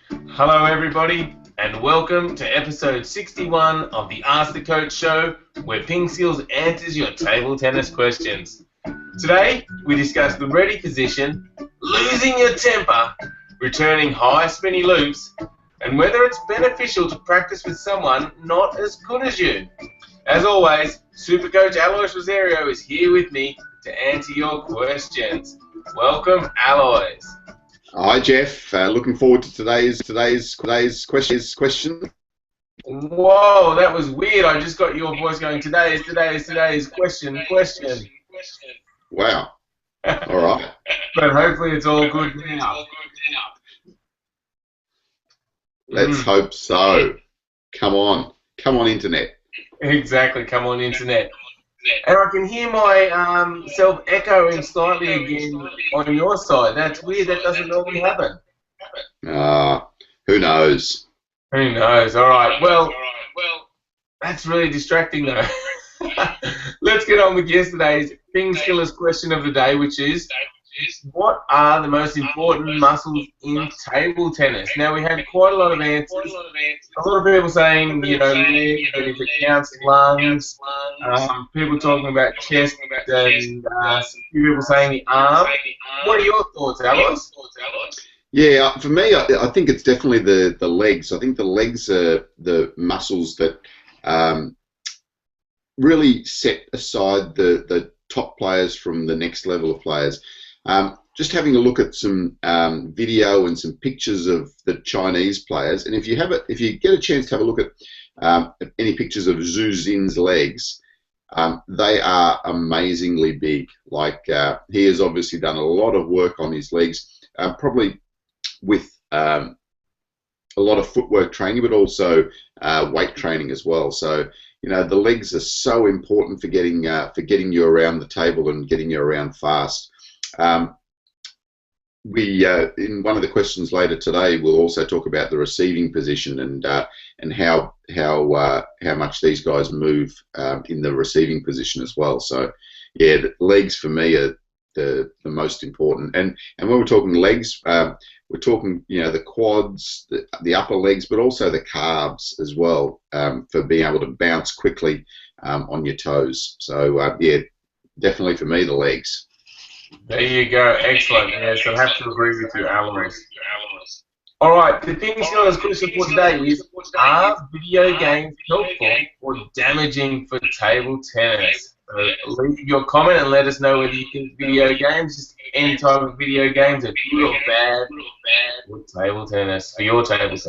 Hello, everybody, and welcome to episode 61 of the Ask the Coach show, where PingSkills answers your table tennis questions. Today, we discuss the ready position, losing your temper, returning high spinny loops, and whether it's beneficial to practice with someone not as good as you. As always, Super Coach Alois Rosario is here with me to answer your questions. Welcome, Alois. Hi, Jeff. Looking forward to today's question. Whoa, that was weird. I just got your voice going. Today's question. Wow. All right. But hopefully it's all good now. Let's hope so. Come on, internet. Exactly. Come on, internet. And I can hear my self echoing slightly again on your side. That's weird. That doesn't normally happen. Who knows? Who knows? All right. Well, that's really distracting though. Let's get on with yesterday's PingSkills question of the day, which is, what are the most important muscles in table tennis? Now, we had quite a lot of answers. A lot of people saying, leg, but if it counts lungs. People talking about chest, and a few people saying the arm. What are your thoughts, Alice? Yeah, for me, I think it's definitely the legs. I think the legs are the muscles that really set aside the top players from the next level of players. Just having a look at some video and some pictures of the Chinese players, and if you get a chance to have a look at any pictures of Zhu Xin's legs, they are amazingly big. Like he has obviously done a lot of work on his legs, probably with a lot of footwork training, but also weight training as well. So the legs are so important for getting you around the table and getting you around fast. In one of the questions later today, we'll also talk about the receiving position and how much these guys move in the receiving position as well. So, yeah, the legs for me are the most important. And when we're talking legs, we're talking the quads, the upper legs, but also the calves as well, for being able to bounce quickly on your toes. So yeah, definitely for me the legs. There you go. Excellent. Yes, I have to agree with you, Alois. All right, the PingSkills question for today is, are video games helpful or damaging for table tennis? So leave your comment and let us know whether you think video games, just any type of video games, are good or bad for table tennis, for your table tennis.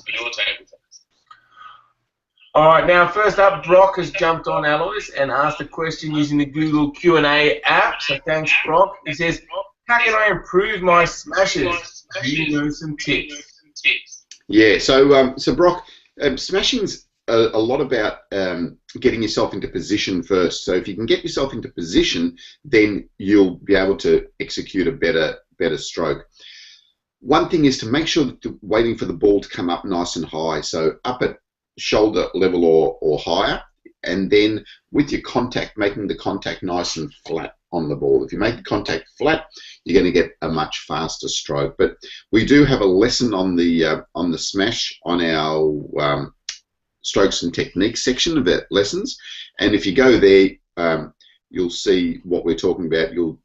All right, now first up, Brock has jumped on, Alois, and asked a question using the Google Q&A app. So thanks, Brock. He says, how can I improve my smashes? Do you know some tips? Yeah, so Brock, smashing's a lot about getting yourself into position first. So if you can get yourself into position, then you'll be able to execute a better stroke. One thing is to make sure that you're waiting for the ball to come up nice and high, so up at shoulder level or higher, and then with your contact, making the contact nice and flat on the ball. If you make the contact flat, you're going to get a much faster stroke. But we do have a lesson on the smash on our strokes and techniques section of our lessons, and if you go there, you'll see what we're talking about. You'll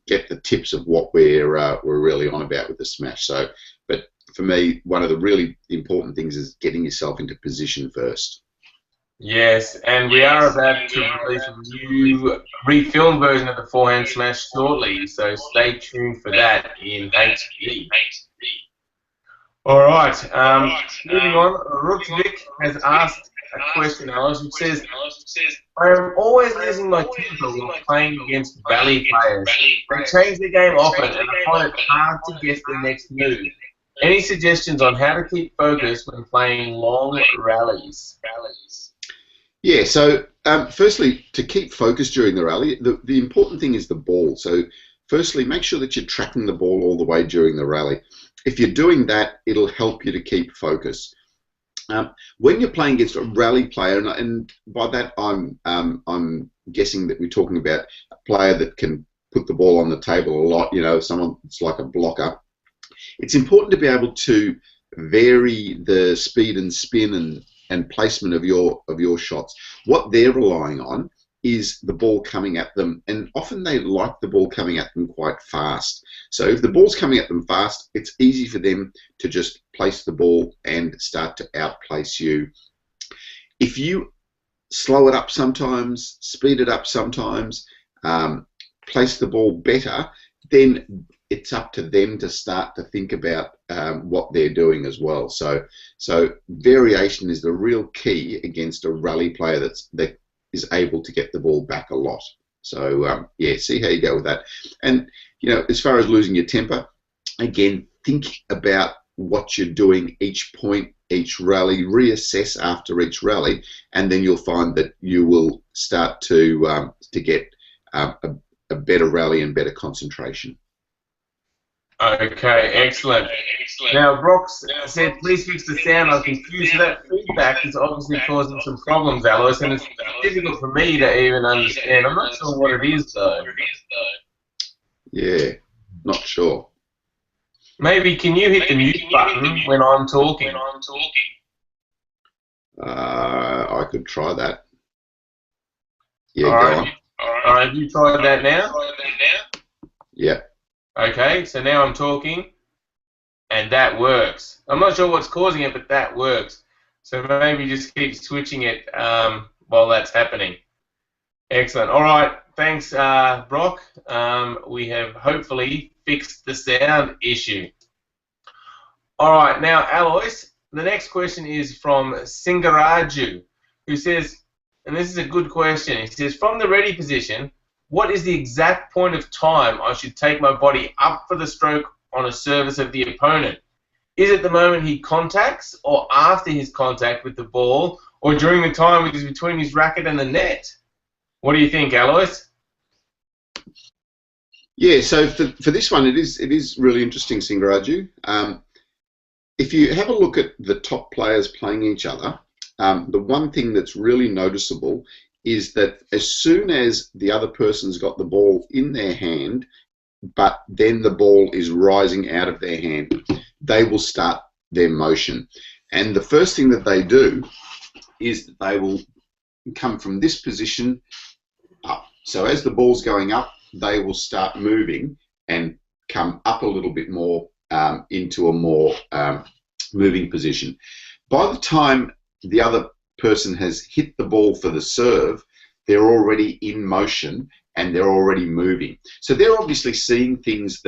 get the tips of what we're really on about with the smash. So, but for me, one of the really important things is getting yourself into position first. Yes, and we are about to release a new refilmed version of the forehand smash shortly, so stay tuned for that in HD. All right, moving on, Rutvik has asked a question, Alice, which says, I am always losing my temper when playing against rally players. They change the game often, and I find it hard to guess the next move. Any suggestions on how to keep focus when playing long rallies? Yeah, so firstly, to keep focus during the rally, the important thing is the ball. So firstly, make sure that you're tracking the ball all the way during the rally. If you're doing that, it'll help you to keep focus. When you're playing against a rally player, and by that I'm guessing that we're talking about a player that can put the ball on the table a lot, someone that's like a blocker. It's important to be able to vary the speed and spin and placement of your shots. What they're relying on is the ball coming at them, and often they like the ball coming at them quite fast. So if the ball's coming at them fast, it's easy for them to just place the ball and start to outplace you. If you slow it up sometimes, speed it up sometimes, place the ball better, then it's up to them to start to think about what they're doing as well. So variation is the real key against a rally player that is able to get the ball back a lot. So yeah, see how you go with that. And as far as losing your temper, again, think about what you're doing each point, each rally, reassess after each rally, and then you'll find that you will start to get a better rally and better concentration. Okay, excellent. Now, Brock said, please fix the sound. I'm confused. So that feedback is obviously causing some problems, Alois, and it's difficult for me to even understand. I'm not sure what it is, though. Yeah, not sure. Maybe can you hit the mute button when I'm talking? I could try that. Yeah, All go right. on. All right, have you tried that now? Yeah. Okay, so now I'm talking, and that works. I'm not sure what's causing it, but that works. So maybe just keep switching it while that's happening. Excellent. All right, thanks, Brock. We have hopefully fixed the sound issue. All right, now, Alois, the next question is from Singaraju, who says, and this is a good question, he says, from the ready position, what is the exact point of time I should take my body up for the stroke on a service of the opponent? Is it the moment he contacts, or after his contact with the ball, or during the time which is between his racket and the net? What do you think, Alois? Yeah, so for this one, it is really interesting, Singaraju. If you have a look at the top players playing each other, the one thing that's really noticeable is that as soon as the other person's got the ball in their hand, but then the ball is rising out of their hand, they will start their motion. And the first thing that they do is that they will come from this position up. So as the ball's going up, they will start moving and come up a little bit more into a more moving position. By the time the other person has hit the ball for the serve, they're already in motion and they're already moving. So they're obviously seeing things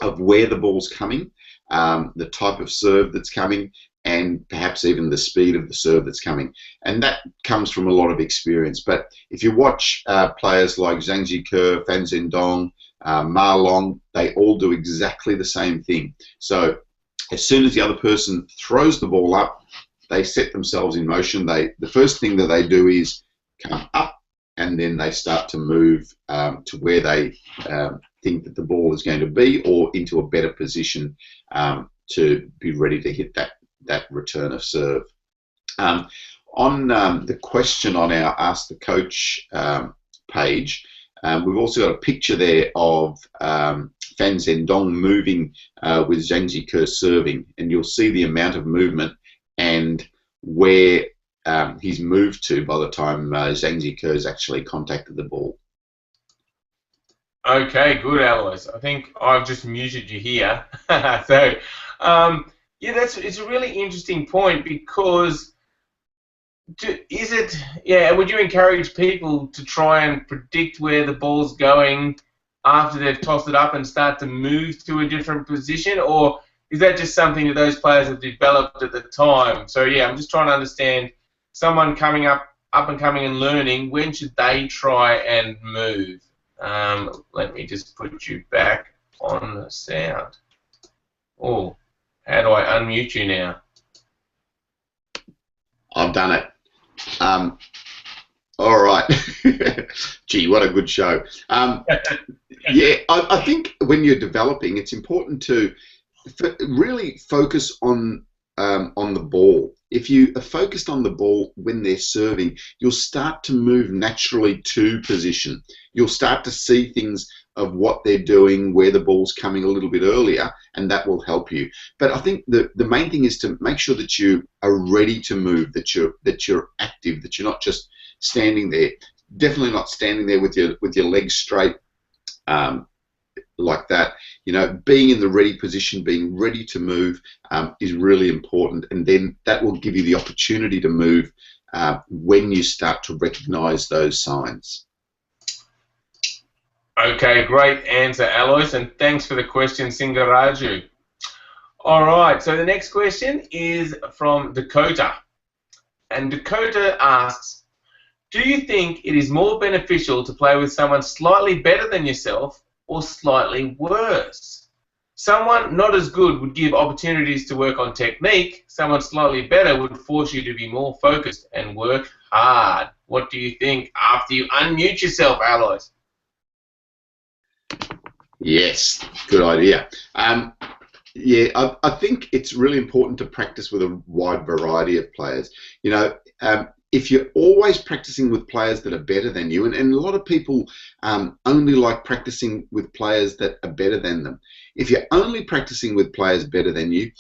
of where the ball's coming, the type of serve that's coming, and perhaps even the speed of the serve that's coming. And that comes from a lot of experience. But if you watch players like Zhang Jike, Fan Zhendong, Ma Long, they all do exactly the same thing. So as soon as the other person throws the ball up, they set themselves in motion. The first thing that they do is come up, and then they start to move to where they think that the ball is going to be, or into a better position to be ready to hit that return of serve. On the question on our Ask the Coach page, we've also got a picture there of Fan Zhendong moving with Zhang Jike serving, and you'll see the amount of movement and where he's moved to by the time Zhang Jike has actually contacted the ball. Okay, good, Alois. I think I've just muted you here. So, yeah, it's a really interesting point, because would you encourage people to try and predict where the ball's going after they've tossed it up and start to move to a different position, or is that just something that those players have developed at the time? So yeah, I'm just trying to understand someone coming up and coming and learning, when should they try and move? Let me just put you back on the sound. Oh, how do I unmute you now? I've done it. All right. Gee, what a good show. Yeah, I think when you're developing, it's important to really focus on the ball. If you are focused on the ball when they're serving, you'll start to move naturally to position. You'll start to see things of what they're doing, where the ball's coming a little bit earlier, and that will help you. But I think the main thing is to make sure that you are ready to move, that you're active, that you're not just standing there. Definitely not standing there with your legs straight like that. You know, being in the ready position, being ready to move is really important, and then that will give you the opportunity to move when you start to recognize those signs. Okay, great answer, Alois, and thanks for the question, Singaraju. All right, so the next question is from Dakota. And Dakota asks, do you think it is more beneficial to play with someone slightly better than yourself or slightly worse? Someone not as good would give opportunities to work on technique. Someone slightly better would force you to be more focused and work hard. What do you think after you unmute yourself, Alois? Yes, good idea. Yeah, I think it's really important to practice with a wide variety of players. You know, if you're always practicing with players that are better than you, and a lot of people only like practicing with players that are better than them. If you're only practicing with players better than you,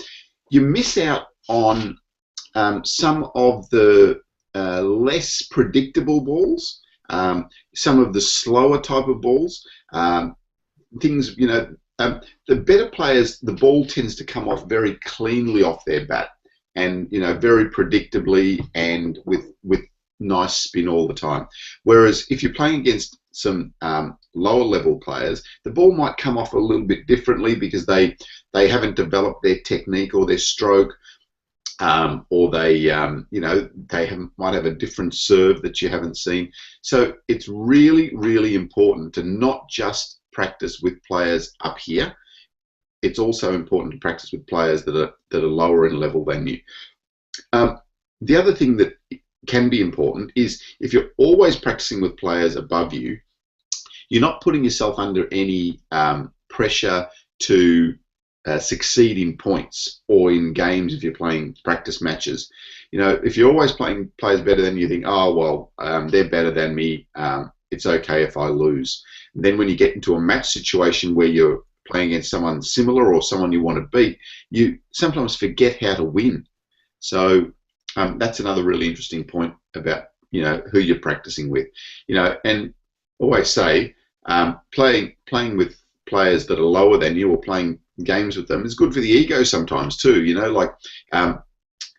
you miss out on some of the less predictable balls, some of the slower type of balls, things, you know, the better players, the ball tends to come off very cleanly off their bat, and you know, very predictably and with nice spin all the time. Whereas if you're playing against some lower level players, the ball might come off a little bit differently because they haven't developed their technique or their stroke, or they you know, might have a different serve that you haven't seen. So it's really important to not just practice with players up here. It's also important to practice with players that are lower in level than you. The other thing that can be important is if you're always practicing with players above you, you're not putting yourself under any pressure to succeed in points or in games if you're playing practice matches. You know, if you're always playing players better than you, think, oh well, they're better than me, it's okay if I lose. And then when you get into a match situation where you're playing against someone similar or someone you want to beat, you sometimes forget how to win. So that's another really interesting point about, you know, who you're practicing with. You know, and always say playing with players that are lower than you or playing games with them is good for the ego sometimes too. You know, like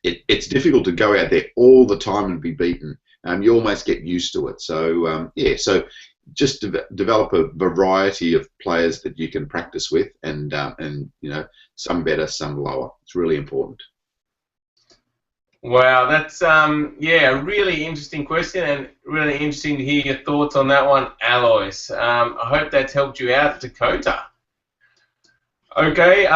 it's difficult to go out there all the time and be beaten. You almost get used to it. So yeah, so just develop a variety of players that you can practice with, and you know, some better, some lower. It's really important. Wow, that's yeah, a really interesting question, and really interesting to hear your thoughts on that one, Alois. I hope that's helped you out, Dakota. Okay,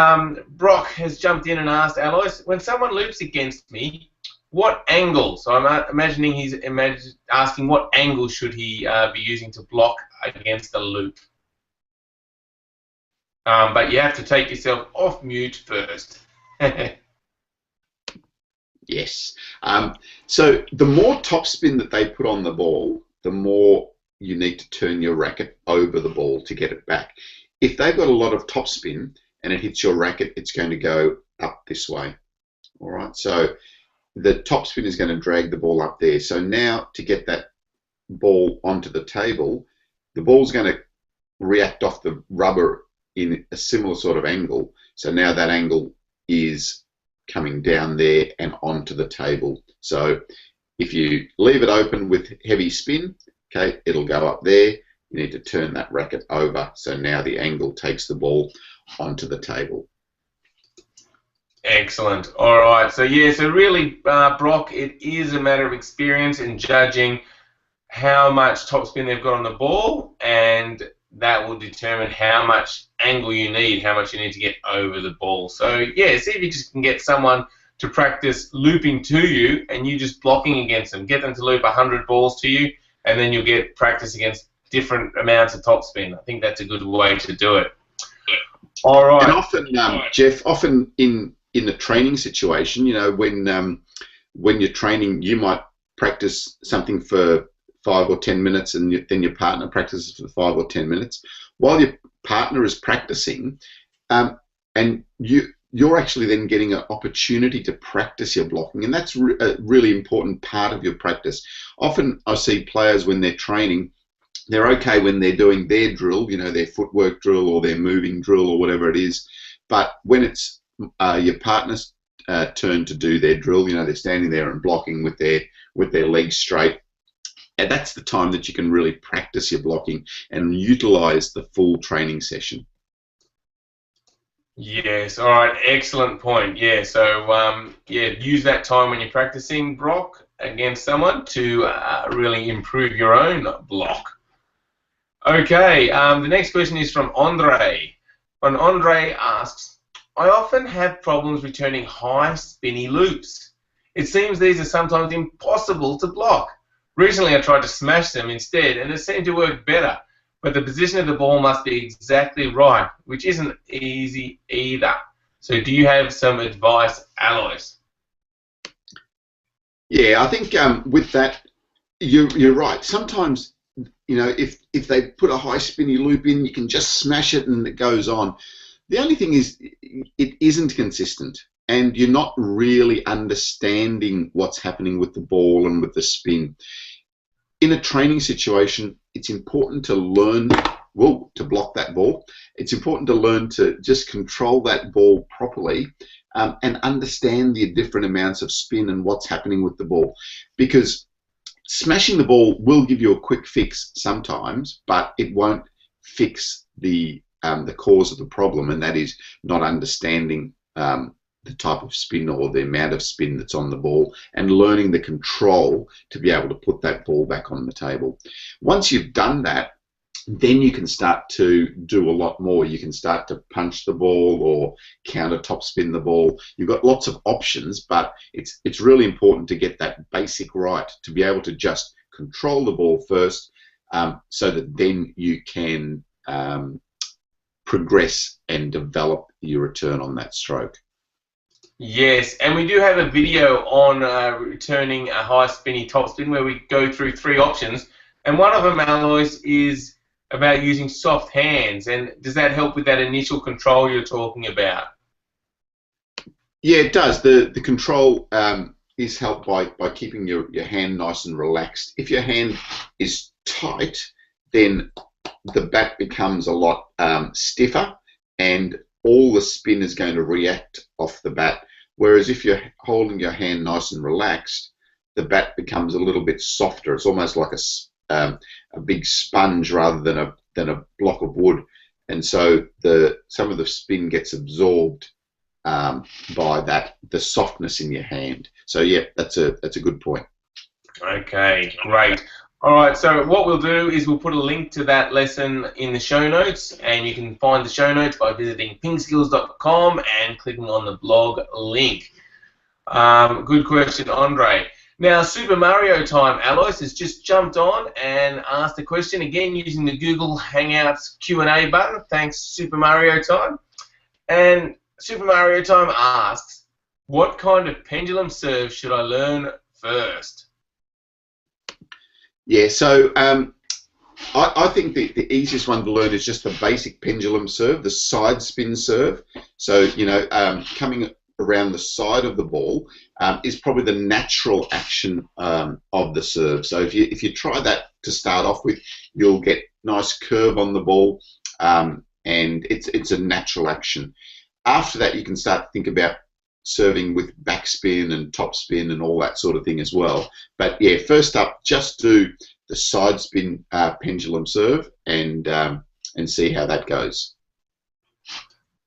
Brock has jumped in and asked, Alois, when someone loops against me, what angle? So I'm imagining he's asking what angle should he be using to block against the loop. But you have to take yourself off mute first. Yes. So the more topspin that they put on the ball, the more you need to turn your racket over the ball to get it back. If they've got a lot of topspin and it hits your racket, it's going to go up this way. All right. So the topspin is going to drag the ball up there. So now to get that ball onto the table, the ball's going to react off the rubber in a similar sort of angle. So now that angle is coming down there and onto the table. So if you leave it open with heavy spin, okay, it'll go up there. You need to turn that racket over. So now the angle takes the ball onto the table. Excellent. All right. So yeah, so really, Brock, it is a matter of experience in judging how much topspin they've got on the ball, and that will determine how much angle you need, how much you need to get over the ball. So yeah, see if you just can get someone to practice looping to you and you just blocking against them. Get them to loop 100 balls to you, and then you'll get practice against different amounts of topspin. I think that's a good way to do it. All right. And often, Jeff, often in the training situation, you know, when you're training, you might practice something for 5 or 10 minutes, and then your partner practices for 5 or 10 minutes. While your partner is practicing, and you're actually then getting an opportunity to practice your blocking, and that's a really important part of your practice. Often I see players when they're training, they're okay when they're doing their drill, their footwork drill or their moving drill or whatever it is, but when it's your partner's turn to do their drill, they're standing there and blocking with their legs straight, and that's the time that you can really practice your blocking and utilize the full training session. Yes, all right, excellent point. Yeah, so use that time when you're practicing, Brock, against someone to really improve your own block. Okay, the next question is from Andre. And Andre asks, I often have problems returning high spinny loops. It seems these are sometimes impossible to block. Recently I tried to smash them instead, and it seemed to work better. But the position of the ball must be exactly right, which isn't easy either. So do you have some advice, Alois? Yeah, I think with that, you're right. Sometimes, if they put a high spinny loop in, you can just smash it and it goes on. The only thing is, it isn't consistent, and you're not really understanding what's happening with the ball and with the spin. In a training situation, it's important to learn, to block that ball. It's important to learn to just control that ball properly and understand the different amounts of spin and what's happening with the ball. Because smashing the ball will give you a quick fix sometimes, but it won't fix the cause of the problem, and that is not understanding the type of spin or the amount of spin that's on the ball, and learning the control to be able to put that ball back on the table. Once you've done that, then you can start to do a lot more. You can start to punch the ball or counter top spin the ball. You've got lots of options, but it's really important to get that basic right, to be able to just control the ball first, so that then you can progress and develop your return on that stroke. Yes, and we do have a video on returning a high spinny top spin where we go through 3 options, and one of them, Alois, is about using soft hands. And does that help with that initial control you're talking about? Yeah, it does. The control is helped by keeping your hand nice and relaxed. If your hand is tight, then the bat becomes a lot stiffer, and all the spin is going to react off the bat. Whereas if you're holding your hand nice and relaxed, the bat becomes a little bit softer. It's almost like a big sponge rather than a block of wood, and so some of the spin gets absorbed by the softness in your hand. So yeah, that's a good point. Okay, great. All right, so what we'll do is we'll put a link to that lesson in the show notes, and you can find the show notes by visiting PingSkills.com and clicking on the blog link. Good question, Andre. Now, Super Mario Time, Alois has just jumped on and asked a question again using the Google Hangouts Q&A button. Thanks, Super Mario Time. And Super Mario Time asks, what kind of pendulum serve should I learn first? Yeah, so I think the easiest one to learn is just the basic pendulum serve, the side spin serve. So, coming around the side of the ball is probably the natural action of the serve. So if you try that to start off with, you'll get nice curve on the ball, and it's a natural action. After that, you can start to think about serving with backspin and topspin and all that sort of thing as well. But yeah, first up, just do the side spin pendulum serve and see how that goes.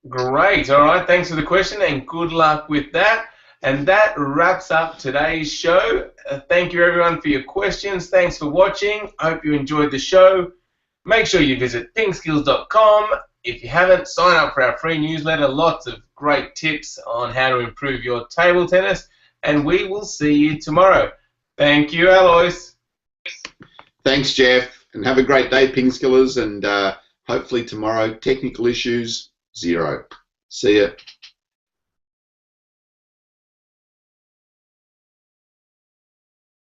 Great. All right. Thanks for the question and good luck with that. And that wraps up today's show. Thank you, everyone, for your questions. Thanks for watching. I hope you enjoyed the show. Make sure you visit PingSkills.com. If you haven't, sign up for our free newsletter. Lots of great tips on how to improve your table tennis. And we will see you tomorrow. Thank you, Alois. Thanks, Jeff. And have a great day, PingSkillers. And hopefully tomorrow, technical issues, 0. See ya.